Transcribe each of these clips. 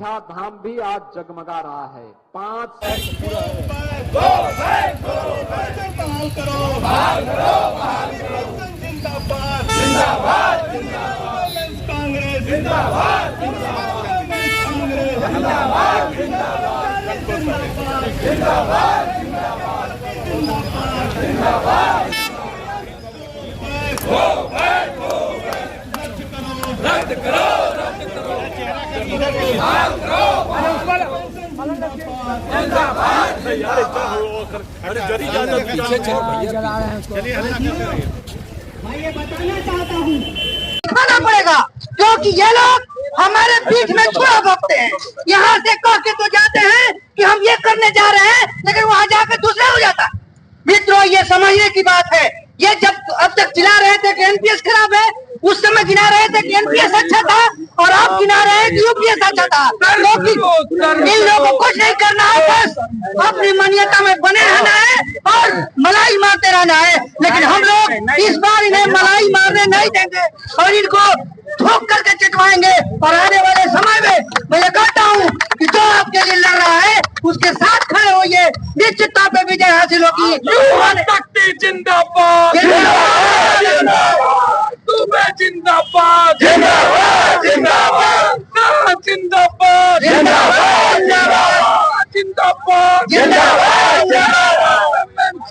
कामाख्या धाम भी आज जगमगा रहा है। 5 मैं ये बताना चाहता हूँ दिखाना पड़ेगा, क्योंकि ये लोग हमारे बीच में छुरा भोगते हैं। यहाँ से कह के तो जाते हैं कि हम ये करने जा रहे हैं, लेकिन वहाँ जाकर दूसरा हो जाता। मित्रों, ये समझने की बात है। ये जब अब तक चिल्ला रहे थे कि एनपीएस खराब है, उस समय गिना रहे थे कि एनपीएस अच्छा था, और आप गिना रहे हैं कि यूपीएस अच्छा था। क्योंकि इन लोगों को कुछ नहीं करना है, बस अपनी मान्यता में बने रहना है और मलाई मारते रहना है। लेकिन हम लोग इस बार इन्हें मलाई मारने नहीं देंगे और इनको ठोक करके चटवाएंगे। और आने वाले समय में मैं ये कहता हूँ कि जो आपके लिए लड़ रहा है उसके साथ खड़े होइए, निश्चित तौर पे विजय हासिल होगी। शक्ति जिंदाबाद, दुबे जिंदाबाद, जिंदाबाद, जिंदाबाद, जिंदाबाद, जिंदाबाद, जिंदाबाद,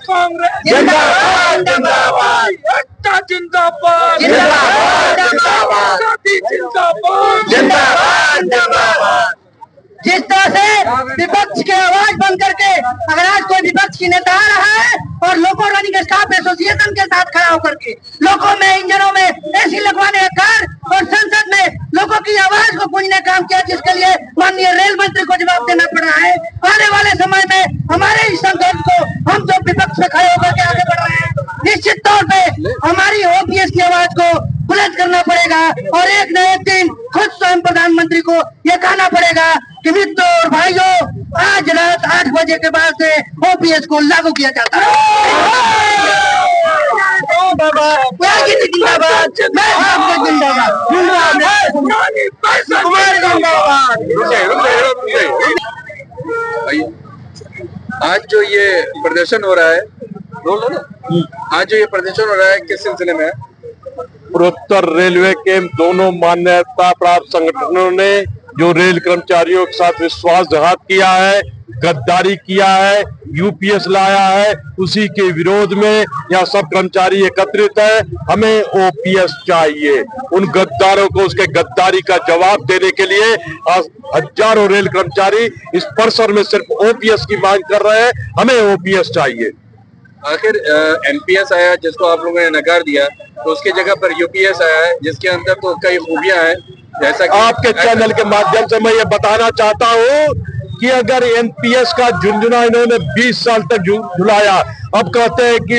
कांग्रेस जिंदाबाद, जिंदाबाद, जिंदाबाद, जिंदाबाद, जिंदाबाद, जिंदाबाद। जिस तरह से विपक्ष के आवाज बन करके अगर आज कोई विपक्ष की नेता आ रहा है और लोको रनिंग स्टाफ एसोसिएशन के साथ खड़ा होकर के लोगों में, इंजनों में एसी लगवाने का कार्य और संसद में लोगों की आवाज को गूंजने का काम किया, जिसके लिए माननीय रेल मंत्री को जवाब देना पड़ रहा है। आने वाले समय में हमारे इस संघर्ष को हम जो विपक्ष में खड़े होकर के आगे बढ़ रहे हैं, निश्चित तौर पे हमारी ओपीएस की आवाज को बुलंद करना पड़ेगा और एक न एक दिन खुद स्वयं प्रधानमंत्री को यह कहना पड़ेगा कि मित्रों और भाइयों, आज रात 8 बजे के बाद से ओपीएस को लागू किया जाता है। जिंदाबाद, आज जो ये प्रदर्शन हो रहा है, किस सिलसिले में है? पूर्वोत्तर रेलवे के दोनों मान्यता प्राप्त संगठनों ने जो रेल कर्मचारियों के साथ विश्वासघात किया है, गद्दारी किया है, यूपीएस लाया है, उसी के विरोध में यहाँ सब कर्मचारी एकत्रित है। हमें ओपीएस चाहिए। उन गद्दारों को उसके गद्दारी का जवाब देने के लिए आज हजारों रेल कर्मचारी इस परिसर में सिर्फ ओपीएस की मांग कर रहे हैं। हमें ओपीएस चाहिए। आखिर एनपीएस आया जिसको आप लोगों ने नकार दिया, तो उसकी जगह पर यूपीएस आया है जिसके अंदर तो कई खूबियां हैं, जैसा कि आपके चैनल के माध्यम से मैं ये बताना चाहता हूँ कि अगर एनपीएस का झुंझुना इन्होंने 20 साल तक झुलाया, अब कहते हैं कि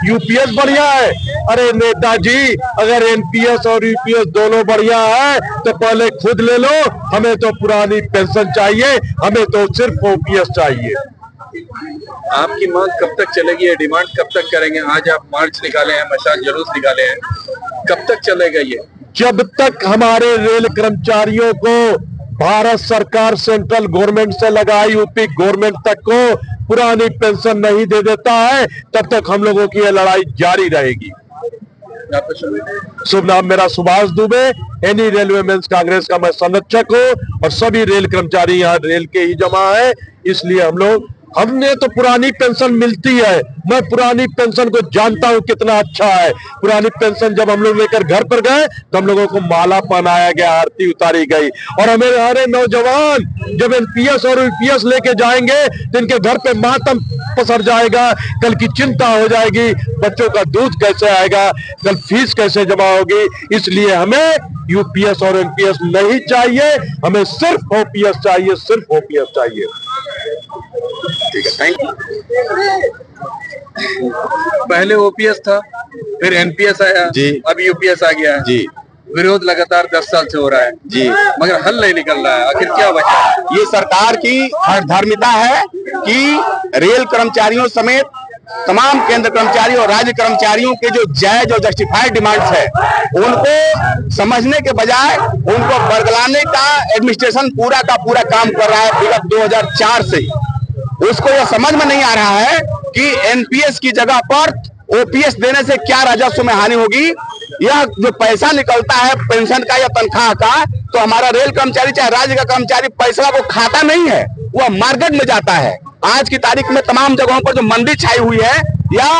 यूपीएस बढ़िया है। अरे नेताजी, अगर एनपीएस और यूपीएस दोनों बढ़िया है तो पहले खुद ले लो। हमें तो पुरानी पेंशन चाहिए, हमें तो सिर्फ ओपीएस चाहिए। आपकी मांग कब तक चलेगी? ये डिमांड कब तक करेंगे? आज आप मार्च निकाले हैं, मशाल जुलूस निकाले हैं, कब तक चलेगा ये? जब तक हमारे रेल कर्मचारियों को भारत सरकार सेंट्रल गवर्नमेंट से लगाई यूपी गवर्नमेंट तक को पुरानी पेंशन नहीं दे देता है, तब तक हम लोगों की यह लड़ाई जारी रहेगी। शुभ नाम मेरा Subhash Dubey, NE railway men's congress का मैं संरक्षक हूँ और सभी रेल कर्मचारी यहाँ रेल के ही जमा है। इसलिए हमने तो पुरानी पेंशन मिलती है। मैं पुरानी पेंशन को जानता हूं कितना अच्छा है। पुरानी पेंशन जब हम लोग लेकर घर पर गए तो हम लोगों को माला पहनाया गया, आरती उतारी गई। और हमारे नौजवान जब एनपीएस और यूपीएस लेके जाएंगे तो इनके घर पे मातम पसर जाएगा। कल की चिंता हो जाएगी, बच्चों का दूध कैसे आएगा, कल फीस कैसे जमा होगी। इसलिए हमें यूपीएस और एनपीएस नहीं चाहिए, हमें सिर्फ ओपीएस चाहिए, सिर्फ ओपीएस चाहिए। ठीक है, थैंक यू। पहले ओपीएस था, फिर एनपीएस आया जी, अब यूपीएस आ गया है जी। विरोध लगातार 10 साल से हो रहा है जी, मगर हल नहीं निकल रहा है। आखिर क्या वजह? ये सरकार की हठधर्मिता है कि रेल कर्मचारियों समेत तमाम केंद्र कर्मचारी और राज्य कर्मचारियों के जो जायज और जस्टिफाइड डिमांड्स है उनको समझने के बजाय उनको बरगलाने का एडमिनिस्ट्रेशन पूरा का पूरा काम कर रहा है विगत 2004 से। उसको यह समझ में नहीं आ रहा है कि एनपीएस की जगह पर ओपीएस देने से क्या राजस्व में हानि होगी। यह जो पैसा निकलता है पेंशन का या तनख्वाह का, तो हमारा रेल कर्मचारी चाहे राज्य का कर्मचारी पैसा वो खाता नहीं है, वह मार्केट में जाता है। आज की तारीख में तमाम जगहों पर जो मंदी छाई हुई है या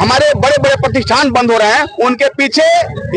हमारे बड़े बड़े प्रतिष्ठान बंद हो रहे हैं, उनके पीछे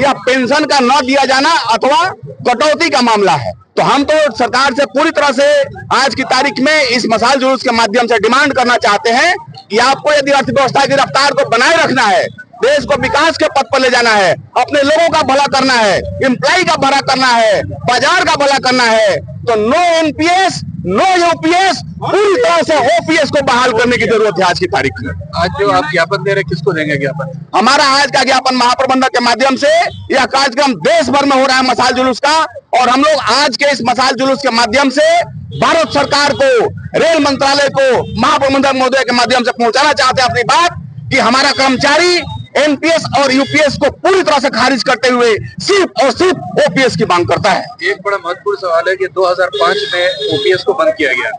यह पेंशन का न दिया जाना अथवा कटौती का मामला है। तो हम तो सरकार से पूरी तरह से आज की तारीख में इस मसाल जुलूस के माध्यम से डिमांड करना चाहते हैं कि आपको यदि अर्थव्यवस्था की रफ्तार को बनाए रखना है, देश को विकास के पथ पर ले जाना है, अपने लोगों का भला करना है, एम्प्लॉय का भला करना है, बाजार का भला करना है, तो नो एनपीएस नो यूपीएस, पूरी तरह से ओपीएस को बहाल करने की जरूरत है आज की तारीख में। आज जो आप ज्ञापन दे रहे हैं, किसको देंगे ज्ञापन? हमारा आज का ज्ञापन महाप्रबंधक के माध्यम से यह कार्यक्रम देश भर में हो रहा है मसाल जुलूस का, और हम लोग आज के इस मसाल जुलूस के माध्यम से भारत सरकार को, रेल मंत्रालय को, महाप्रबंधक महोदय के माध्यम से पहुंचाना चाहते हैं अपनी बात कि हमारा कर्मचारी एनपीएस और यूपीएस को पूरी तरह से खारिज करते हुए सिर्फ और सिर्फ ओपीएस की मांग करता है। एक बड़ा महत्वपूर्ण सवाल है कि 2005 में ओपीएस को बंद किया गया,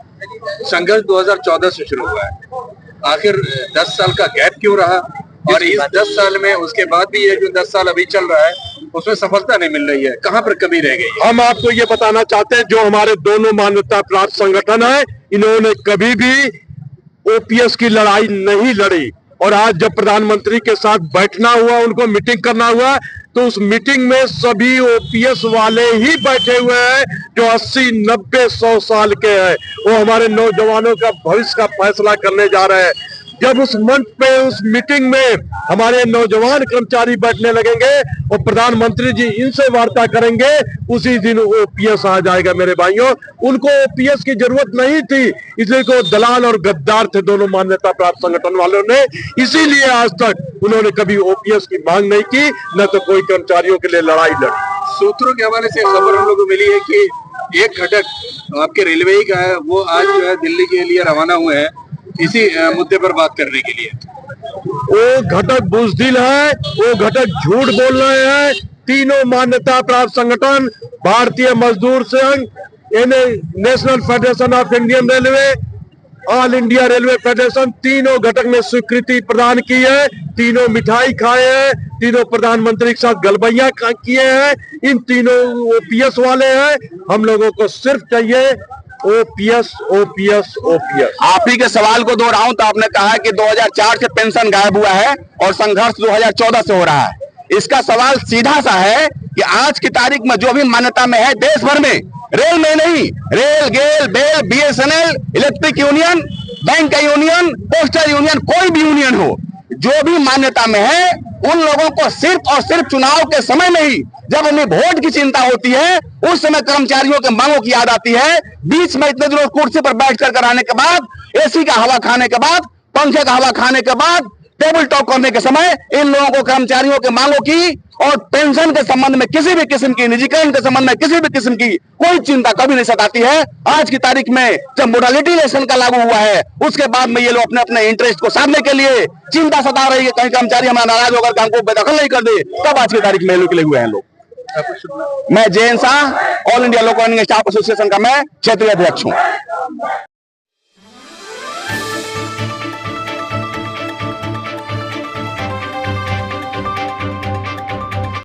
संघर्ष 2014 से शुरू हुआ है, आखिर 10 साल का गैप क्यों रहा? और इस 10 साल में उसके बाद भी ये जो 10 साल अभी चल रहा है उसमें सफलता नहीं मिल रही है, कहाँ पर कमी रह गई? हम आपको ये बताना चाहते हैं, जो हमारे दोनों मान्यता प्राप्त संगठन है, इन्होंने कभी भी ओपीएस की लड़ाई नहीं लड़ी। और आज जब प्रधानमंत्री के साथ बैठना हुआ, उनको मीटिंग करना हुआ, तो उस मीटिंग में सभी ओपीएस वाले ही बैठे हुए हैं जो 80, 90, 100 साल के हैं। वो हमारे नौजवानों का भविष्य का फैसला करने जा रहे हैं। जब उस मंच पे, उस मीटिंग में हमारे नौजवान कर्मचारी बैठने लगेंगे और प्रधानमंत्री जी इनसे वार्ता करेंगे, उसी दिन ओपीएस आ जाएगा। मेरे भाइयों, उनको ओपीएस की जरूरत नहीं थी, इसलिए को दलाल और गद्दार थे दोनों मान्यता प्राप्त संगठन वालों ने, इसीलिए आज तक उन्होंने कभी ओपीएस की मांग नहीं की, न तो कोई कर्मचारियों के लिए लड़ाई लड़ी। सूत्रों के हवाले से खबर हम लोगों को मिली है कि एक घटक आपके रेलवे ही का है, वो आज जो है दिल्ली के लिए रवाना हुए हैं इसी मुद्दे पर बात करने के लिए। वो घटक बुजदिल है, वो घटक झूठ बोल रहे हैं। तीनों मान्यता प्राप्त संगठन, भारतीय मजदूर संघ, national federation of Indian railway, all India railway federation, तीनों घटक ने स्वीकृति प्रदान की है। तीनों मिठाई खाए हैं, तीनों प्रधानमंत्री के साथ गलबैया किए हैं। इन तीनों ओपीएस वाले हैं। हम लोगों को सिर्फ चाहिए ओपीएस, ओपीएस, ओपीएस। आप ही के सवाल को दोहराऊं तो आपने कहा कि 2004 से पेंशन गायब हुआ है और संघर्ष 2014 से हो रहा है। इसका सवाल सीधा सा है कि आज की तारीख में जो भी मान्यता में है देश भर में, रेल में नहीं, rail, GAIL, BEL, BSNL, electric union, bank का यूनियन, पोस्टल यूनियन, कोई भी यूनियन हो, जो भी मान्यता में है, उन लोगों को सिर्फ और सिर्फ चुनाव के समय में ही, जब उन्हें वोट की चिंता होती है, उस समय कर्मचारियों के मांगों की याद आती है। बीच में इतने दिनों कुर्सी पर बैठ कर आने के बाद, एसी का हवा खाने के बाद, पंखे का हवा खाने के बाद, टेबल टॉक करने के समय इन लोगों को कर्मचारियों के मांगों की और पेंशन के संबंध में किसी भी किस्म की, निजीकरण के संबंध में किसी भी किस्म की कोई चिंता कभी नहीं सताती है। आज की तारीख में जब मोडालिटी इलेक्शन का लागू हुआ है, उसके बाद में ये लोग अपने अपने इंटरेस्ट को साधने के लिए चिंता सता रही है, कहीं कर्मचारी हमारा नाराज होकर हमको बेदखल नहीं कर दे, तब आज की तारीख में निकले हुए हैं लोग। मैं जयंत शाह, ऑल इंडिया लोको रनिंग स्टाफ एसोसिएशन का मैं क्षेत्रीय अध्यक्ष हूँ।